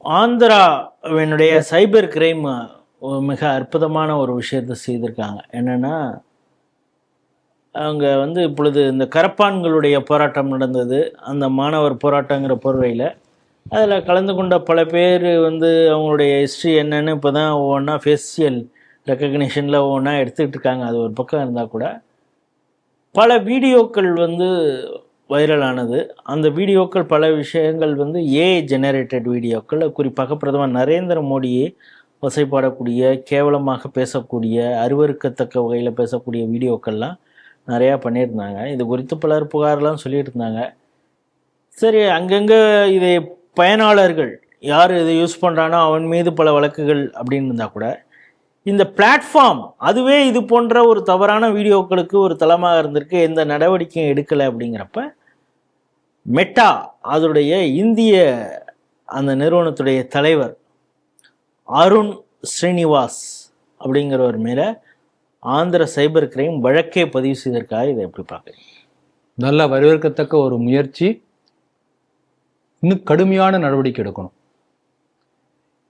ஆந்திராவினுடைய cyber crime மிக அற்புதமான ஒரு விஷயத்தை செய்திருக்காங்க. என்னென்னா, அவங்க வந்து இப்பொழுது இந்த கரப்பான்களுடைய போராட்டம் நடந்தது. அந்த மாணவர் போராட்டங்கிற போர்வையில் அதில் கலந்து கொண்ட பல பேர் வந்து அவங்களுடைய ஹிஸ்ட்ரி என்னன்னு இப்போ தான் ஒவ்வொன்றா ஃபேஷியல் ரெக்கக்னிஷனில் ஒவ்வொன்றா எடுத்துக்கிட்டு இருக்காங்க. அது ஒரு பக்கம் இருந்தால் கூட பல வீடியோக்கள் வந்து வைரலானது. அந்த வீடியோக்கள் பல விஷயங்கள் வந்து ஏஐ ஜெனரேட்டட் வீடியோக்கள். குறிப்பாக பிரதமர் நரேந்திர மோடியை வசைப்பாடக்கூடிய, கேவலமாக பேசக்கூடிய, அருவருக்கத்தக்க வகையில் பேசக்கூடிய வீடியோக்கள்லாம் நிறையா பண்ணியிருந்தாங்க. இது குறித்து பலர் புகார்லாம் சொல்லிட்டு இருந்தாங்க. சரி, அங்கங்கே இதை பயனாளர்கள் யார் இதை யூஸ் பண்ணுறானோ அவன் மீது பல வழக்குகள் அப்படின்னு இருந்தால் கூட இந்த பிளாட்ஃபார்ம் அதுவே இது போன்ற ஒரு தவறான வீடியோக்களுக்கு ஒரு தளமாக இருந்திருக்கு, எந்த நடவடிக்கையும் எடுக்கலை. அப்படிங்கிறப்ப மெட்டா அதனுடைய இந்திய அந்த நிறுவனத்துடைய தலைவர் அருண் ஸ்ரீனிவாஸ் அப்படிங்கிறவர் மேலே ஆந்திர சைபர் கிரைம் வழக்கே பதிவு செய்திருக்காக. இதை எப்படி பார்க்குறீங்க? நல்ல வரவேற்கத்தக்க ஒரு முயற்சி. இன்னும் கடுமையான நடவடிக்கை எடுக்கணும்.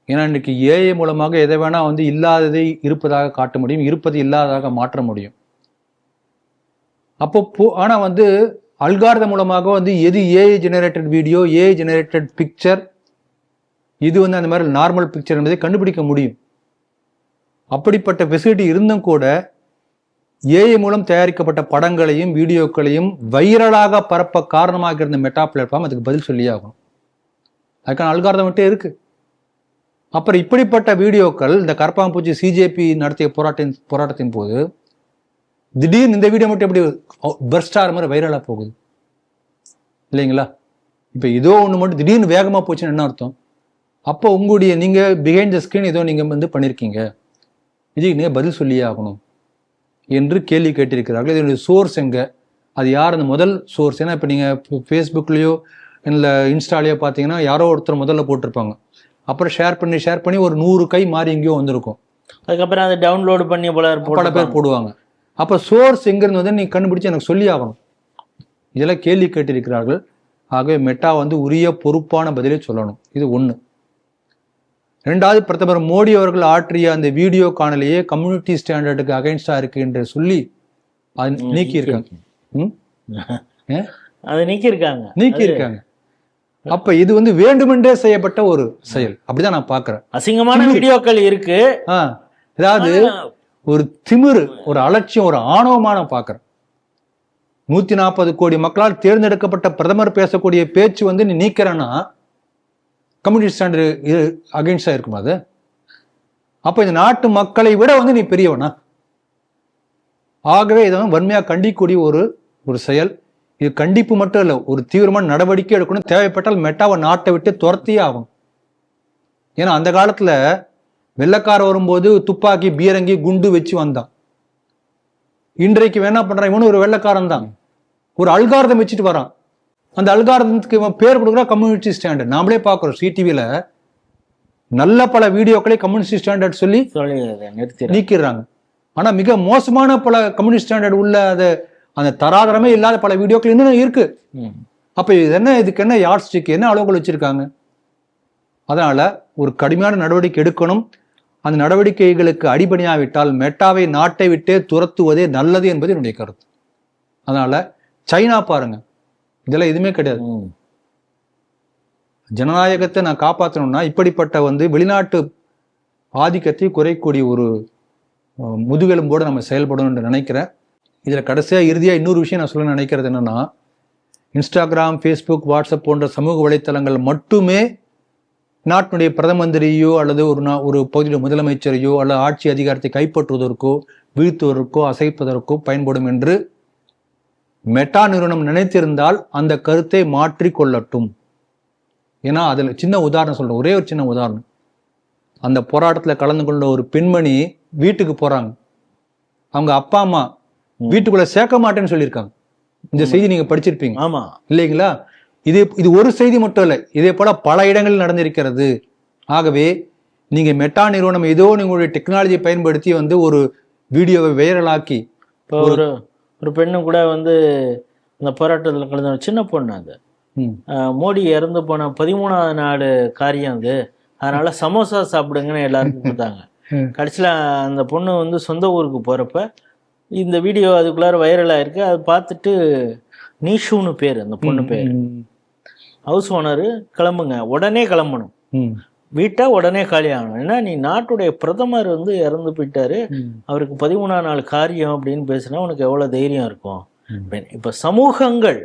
ஏன்னா இன்னைக்கு ஏஐ மூலமாக எதை வேணா வந்து இல்லாததை இருப்பதாக காட்ட முடியும், இருப்பது இல்லாததாக மாற்ற முடியும். அப்போ ஆனால் வந்து அல்காரிதம் மூலமாக வந்து எது AI generated video, AI generated picture, இது வந்து அந்த மாதிரி நார்மல் பிக்சர் என்பதை கண்டுபிடிக்க முடியும். அப்படிப்பட்ட ஃபெசிலிட்டி இருந்தும் கூட ஏஐ மூலம் தயாரிக்கப்பட்ட படங்களையும் வீடியோக்களையும் வைரலாக பரப்ப காரணமாக இருந்த மெட்டா பிளாட்ஃபார்ம் அதுக்கு பதில் சொல்லியே ஆகணும். அதுக்கான அல்காரிதம் மட்டும் இருக்கு. அப்புறம் இப்படிப்பட்ட வீடியோக்கள் இந்த கரப்பாம்பூச்சி சிஜேபி நடத்திய போராட்டத்தின் போது திடீர்னு இந்த வீடியோ மட்டும் எப்படி பர்ஸ்டார் மாதிரி வைரலாக போகுது இல்லைங்களா? இப்போ ஏதோ ஒன்று மட்டும் திடீர்னு வேகமாக போச்சுன்னு என்ன அர்த்தம்? அப்போ உங்களுடைய நீங்கள் பிஹைண்ட் த ஸ்க்ரீன் ஏதோ நீங்கள் வந்து பண்ணியிருக்கீங்க, இதுக்கு நீங்கள் பதில் சொல்லியே ஆகணும் என்று கேள்வி கேட்டிருக்கிறார்கள். இதனுடைய சோர்ஸ் எங்கே, அது யார் அந்த முதல் சோர்ஸ்? ஏன்னா இப்போ நீங்கள் ஃபேஸ்புக்லேயோ இல்லை இன்ஸ்டாலேயோ பார்த்தீங்கன்னா யாரோ ஒருத்தர் முதல்ல போட்டிருப்பாங்க, அப்புறம் ஷேர் பண்ணி ஒரு 100 கை மாறி எங்கேயோ வந்திருக்கும், அதுக்கப்புறம் அதை டவுன்லோடு பண்ணி பல பேர் போடுவாங்க. அப்போ சோர்ஸ் எங்கேருந்து வந்து நீ கண்டுபிடிச்சு எனக்கு சொல்லி ஆகணும். இதெல்லாம் கேள்வி கேட்டிருக்கிறார்கள். ஆகவே மெட்டா வந்து உரிய பொறுப்பான பதிலை சொல்லணும். இது ஒன்று. ரெண்டாவது, பிரதமர் மோடி அவர்கள் ஆற்றிய அந்த வீடியோ காணொலியே கம்யூனிட்டி ஸ்டாண்டர்டுக்கு அகைன்ஸ்டா இருக்கு என்று சொல்லி நீக்கியிருக்காங்க. நீக்கியிருக்காங்க. அப்ப இது வந்து வேண்டுமென்றே செய்யப்பட்ட ஒரு செயல், அப்படிதான் நான் பாக்குறேன். அசிங்கமான வீடியோக்கள் இருக்கு. அதாவது ஒரு திமிரு, ஒரு அலட்சியம், ஒரு ஆணவமான பாக்குறேன். 140 கோடி மக்களால் தேர்ந்தெடுக்கப்பட்ட பிரதமர் பேசக்கூடிய பேச்சு வந்து நீ நீக்கிறன்னா கம்யூனிட்டி ஸ்டாண்டர்டு அகைன்ஸ்டா இருக்கும் அது. அப்ப இந்த நாட்டு மக்களை விட வந்து நீ பெரியவனா? ஆகவே இதை வன்மையா கண்டிக்கக்கூடிய ஒரு செயல். இது கண்டிப்பு மட்டும் இல்லை, ஒரு தீவிரமான நடவடிக்கை எடுக்கணும். தேவைப்பட்டால் மெட்டாவை நாட்டை விட்டு துரத்தியே ஆகும். ஏன்னா அந்த காலத்துல வெள்ளக்கார வரும்போது துப்பாக்கி, பீரங்கி, குண்டு வச்சு வந்தான். இன்றைக்கு வேணா பண்றான், இவனு ஒரு வெள்ளக்காரன் தான், ஒரு அல்காரிதம் வச்சுட்டு வரான். அந்த அல்காரிதத்துக்கு இவன் பேர் கொடுக்குறா கம்யூனிட்டி ஸ்டாண்டர்ட். நாமளே பார்க்குறோம் சிடிவில நல்ல பல வீடியோக்களை கம்யூனிட்டி ஸ்டாண்டர்ட் சொல்லி நீக்கிறாங்க. ஆனா மிக மோசமான பல கம்யூனிட்டி ஸ்டாண்டர்ட் உள்ள அந்த தராதரமே இல்லாத பல வீடியோக்கள் இன்னும் இருக்கு. அப்ப இதுக்கு என்ன யார்ட் ஸ்டிக், என்ன அளவுகள் வச்சிருக்காங்க? அதனால ஒரு கடுமையான நடவடிக்கை எடுக்கணும். அந்த நடவடிக்கைகளுக்கு அடிபணியாவிட்டால் மெட்டாவை நாட்டை விட்டே துரத்துவதே நல்லது என்பது என்னுடைய கருத்து. அதனால சைனா பாருங்க, இதெல்லாம் எதுவுமே கிடையாது. ஜனநாயகத்தை நான் காப்பாற்றணும்னா இப்படிப்பட்ட வந்து வெளிநாட்டு ஆதிக்கத்தை குறைக்கூடிய ஒரு முதுகெலும்போடு நம்ம செயல்படணும் என்று நினைக்கிறேன். இதுல கடைசியா இறுதியா இன்னொரு விஷயம் நான் சொல்ல நினைக்கிறது என்னன்னா, இன்ஸ்டாகிராம், ஃபேஸ்புக், வாட்ஸ்அப் போன்ற சமூக வலைத்தளங்கள் மட்டுமே நாட்டினுடைய பிரதம மந்திரியோ அல்லது ஒரு பகுதியுடைய முதலமைச்சரையோ அல்லது ஆட்சி அதிகாரத்தை கைப்பற்றுவதற்கோ வீழ்த்துவதற்கோ அசைப்பதற்கோ பயன்படும் என்று மெட்டா நிறுவனம் நினைத்திருந்தால் அந்த கருத்தை மாற்றி கொள்ளட்டும். ஏன்னா அதுல சின்ன உதாரணம் சொல்றேன், ஒரே ஒரு சின்ன உதாரணம். அந்த போராட்டத்துல கலந்து கொண்ட ஒரு பெண்மணி வீட்டுக்கு போறாங்க, அவங்க அப்பா அம்மா வீட்டுக்குள்ள சேர்க்க மாட்டேன்னு சொல்லியிருக்காங்க. இந்த செய்தி நீங்க படிச்சிருப்பீங்க. ஆமா இல்லைங்களா? இது ஒரு செய்தி மட்டும் இல்லை, இதே போல பல இடங்களில் நடந்திருக்கிறது. ஆகவே நீங்க மெட்டா நிறுவனம் ஏதோ உங்களுடைய டெக்னாலஜியை பயன்படுத்தி வந்து ஒரு வீடியோவை வைரலாக்கி, ஒரு பெண்ணு கூட வந்து அந்த போராட்டத்தில் கலந்து சின்ன பொண்ணு, அது மோடி இறந்து போன 13வது நாடு காரியம், அது அதனால சமோசா சாப்பிடுங்கன்னு எல்லாருக்கும் கொடுத்தாங்க. கடைசியில் அந்த பொண்ணு வந்து சொந்த ஊருக்கு போகிறப்ப இந்த வீடியோ அதுக்குள்ளார வைரலாக இருக்கு. அதை பார்த்துட்டு நீஷுன்னு பேர் அந்த பொண்ணு பேர். ஹவுஸ் ஓனரு கிளம்புங்க, உடனே கிளம்பணும், வீட்டை உடனே காலி ஆகணும். ஏன்னா நீ நாட்டுடைய பிரதமர் வந்து இறந்து போயிட்டாரு, அவருக்கு 13ஆம் நாள் காரியம் அப்படின்னு பேசுனா உனக்கு எவ்வளோ தைரியம் இருக்கும். இப்போ சமூகங்கள்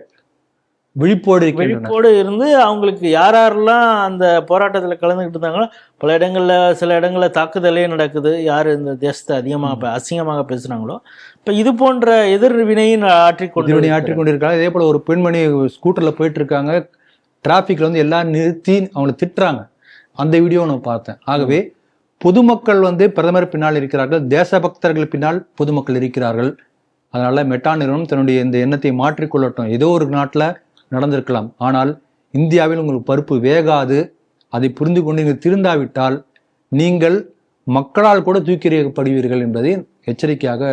விழிப்போடு இருந்து அவங்களுக்கு யாரெல்லாம் அந்த போராட்டத்தில் கலந்துக்கிட்டு இருந்தாங்களோ, பல இடங்களில் சில இடங்களில் தாக்குதலே நடக்குது. யார் இந்த தேசத்தை அதிகமாக அசிங்கமாக பேசுனாங்களோ இப்போ இது போன்ற எதிர்வினையும் ஆற்றிக்கொண்டிருக்காங்க. இதே போல் ஒரு பெண்மணி ஸ்கூட்டரில் போயிட்டு இருக்காங்க, டிராஃபிக்கில் வந்து எல்லாரும் நிறுத்தி அவங்களை திட்டுறாங்க. அந்த வீடியோ நான் பார்த்தேன். ஆகவே பொதுமக்கள் வந்து பிரதமர் பின்னால் இருக்கிறார்கள், தேசபக்தர்கள் பின்னால் பொதுமக்கள் இருக்கிறார்கள். அதனால மெட்டா நிறுவனம் தன்னுடைய இந்த எண்ணத்தை மாற்றிக்கொள்ளட்டும். ஏதோ ஒரு நாட்டில் நடந்திருக்கலாம், ஆனால் இந்தியாவில் உங்களுக்கு பருப்பு வேகாது. அதை புரிந்து கொண்டு நீங்கள் திருந்தாவிட்டால் நீங்கள் மக்களால் கூட தூக்கி எறியப்படுவீர்கள் என்பதை எச்சரிக்கையாக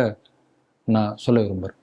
நான் சொல்ல விரும்புகிறேன்.